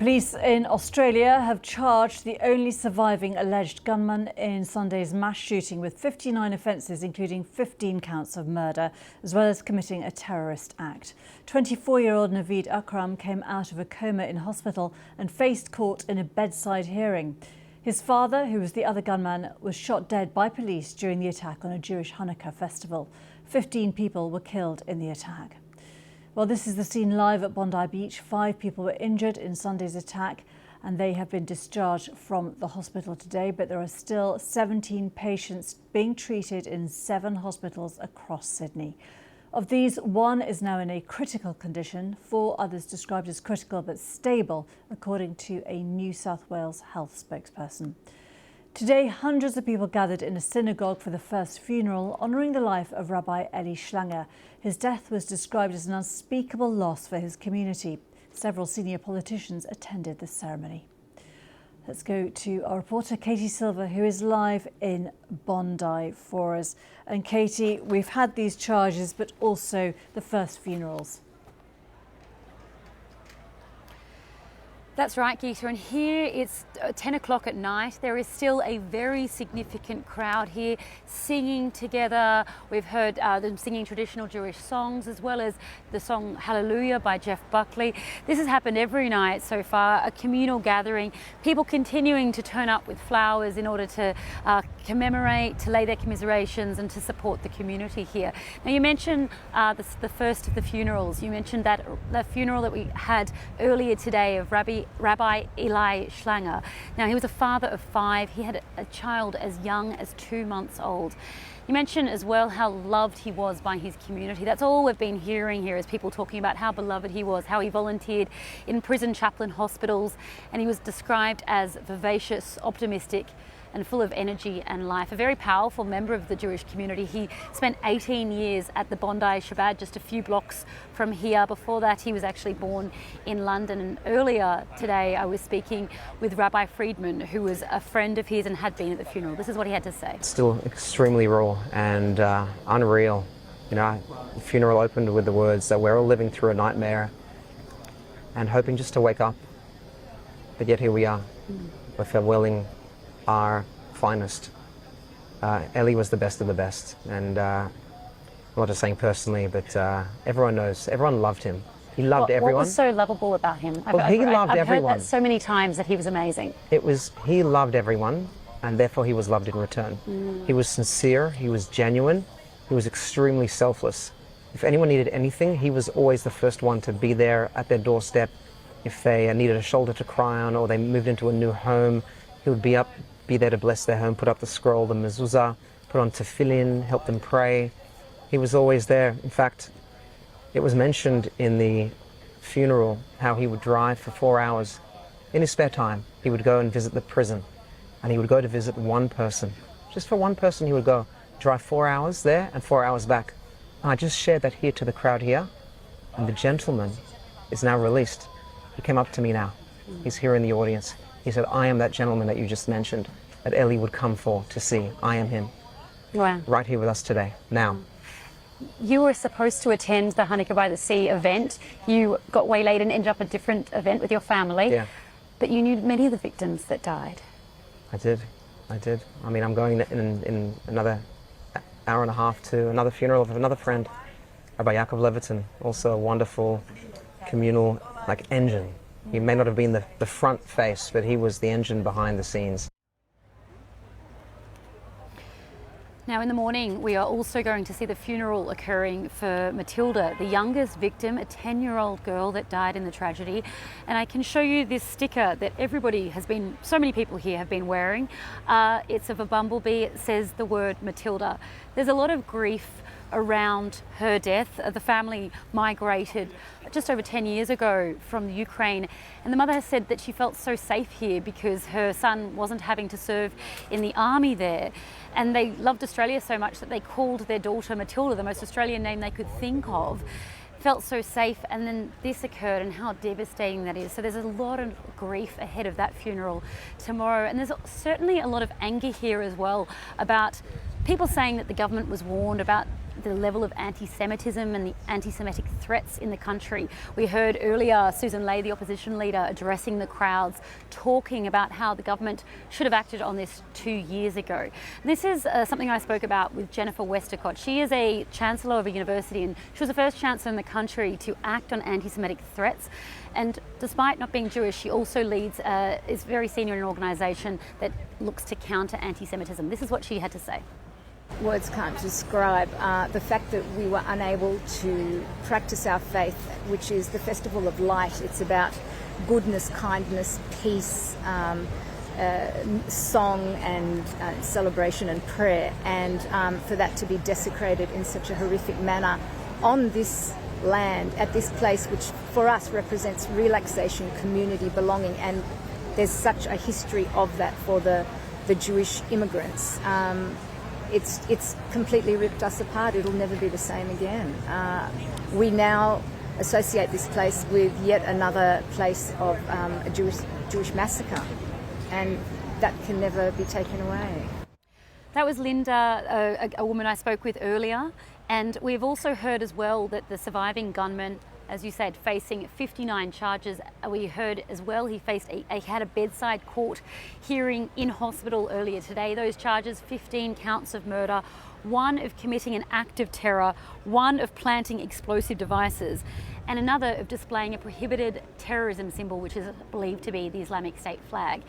Police in Australia have charged the only surviving alleged gunman in Sunday's mass shooting with 59 offences, including 15 counts of murder, as well as committing a terrorist act. 24-year-old Naveed Akram came out of a coma in hospital and faced court in a bedside hearing. His father, who was the other gunman, was shot dead by police during the attack on a Jewish Hanukkah festival. 15 people were killed in the attack. Well, this is the scene live at Bondi Beach. 5 people were injured in Sunday's attack and they have been discharged from the hospital today, but there are still 17 patients being treated in 7 hospitals across Sydney. Of these, 1 is now in a critical condition, 4 others described as critical but stable, according to a New South Wales health spokesperson. Today, hundreds of people gathered in a synagogue for the first funeral, honouring the life of Rabbi Eli Schlanger. His death was described as an unspeakable loss for his community. Several senior politicians attended the ceremony. Let's go to our reporter Katie Silver, who is live in Bondi for us. And Katie, we've had these charges, but also the first funerals. That's right, Geeta, and here it's 10 o'clock at night. There is still a very significant crowd here singing together. We've heard them singing traditional Jewish songs, as well as the song Hallelujah by Jeff Buckley. This has happened every night so far, a communal gathering, people continuing to turn up with flowers in order to commemorate, to lay their commiserations and to support the community here. Now, you mentioned the first of the funerals. You mentioned that the funeral that we had earlier today of Rabbi Eli Schlanger. Now, he was a father of 5. He had a child as young as 2 months old. You mentioned as well how loved he was by his community. That's all we've been hearing here, is people talking about how beloved he was, how he volunteered in prison chaplain hospitals, and he was described as vivacious, optimistic, and full of energy and life. A very powerful member of the Jewish community. He spent 18 years at the Bondi Shabbat, just a few blocks from here. Before that, he was actually born in London. And earlier today, I was speaking with Rabbi Friedman, who was a friend of his and had been at the funeral. This is what he had to say. Still extremely raw and unreal. You know, the funeral opened with the words that we're all living through a nightmare and hoping just to wake up. But yet here we are. We're farewelling our finest. Eli was the best of the best, and I'm not just saying personally, but everyone knows, everyone loved him. He loved everyone. What was so lovable about him? Well, he loved everyone. I've heard that so many times, that he was amazing. He loved everyone, and therefore he was loved in return. He was sincere, he was genuine, he was extremely selfless. If anyone needed anything, he was always the first one to be there at their doorstep. If they needed a shoulder to cry on, or they moved into a new home, he would be there to bless their home, put up the scroll, the mezuzah, put on tefillin, help them pray. He was always there. In fact, it was mentioned in the funeral how he would drive for 4 hours. In his spare time, he would go and visit the prison, and he would go to visit one person. Just for one person he would go, drive 4 hours there and 4 hours back. And I just shared that here to the crowd here, and the gentleman is now released. He came up to me now. He's here in the audience. He said, I am that gentleman that you just mentioned, that Eli would come for to see. I am him. Wow. Right here with us today, now. You were supposed to attend the Hanukkah by the Sea event. You got waylaid and ended up at a different event with your family. Yeah. But you knew many of the victims that died. I did. I mean, I'm going in another hour and a half to another funeral of another friend, Rabbi Yaakov Leviton, also a wonderful communal engine. He may not have been the front face, but he was the engine behind the scenes. Now, in the morning, we are also going to see the funeral occurring for Matilda, the youngest victim, a 10-year-old girl that died in the tragedy. And I can show you this sticker that so many people here have been wearing. It's of a bumblebee. It says the word Matilda. There's a lot of grief around her death. The family migrated just over 10 years ago from Ukraine, and the mother has said that she felt so safe here because her son wasn't having to serve in the army there, and they loved Australia so much that they called their daughter Matilda, the most Australian name they could think of. Felt so safe, and then this occurred, and how devastating that is. So there's a lot of grief ahead of that funeral tomorrow, and there's certainly a lot of anger here as well about people saying that the government was warned about the level of anti-Semitism and the anti-Semitic threats in the country. We heard earlier Susan Ley, the opposition leader, addressing the crowds, talking about how the government should have acted on this 2 years ago. And this is something I spoke about with Jennifer Westacott. She is a chancellor of a university, and she was the first chancellor in the country to act on anti-Semitic threats. And despite not being Jewish, she also is very senior in an organisation that looks to counter anti-Semitism. This is what she had to say. Words can't describe the fact that we were unable to practice our faith, which is the Festival of Light. It's about goodness, kindness, peace, song and celebration and prayer, and for that to be desecrated in such a horrific manner on this land, at this place which for us represents relaxation, community, belonging, and there's such a history of that for the Jewish immigrants. It's completely ripped us apart. It'll never be the same again. We now associate this place with yet another place of a Jewish massacre, and that can never be taken away. That was Linda, a woman I spoke with earlier, and we've also heard as well that the surviving gunman, as you said, facing 59 charges. We heard as well he had a bedside court hearing in hospital earlier today. Those charges: 15 counts of murder, 1 of committing an act of terror, 1 of planting explosive devices, and another of displaying a prohibited terrorism symbol, which is believed to be the Islamic State flag.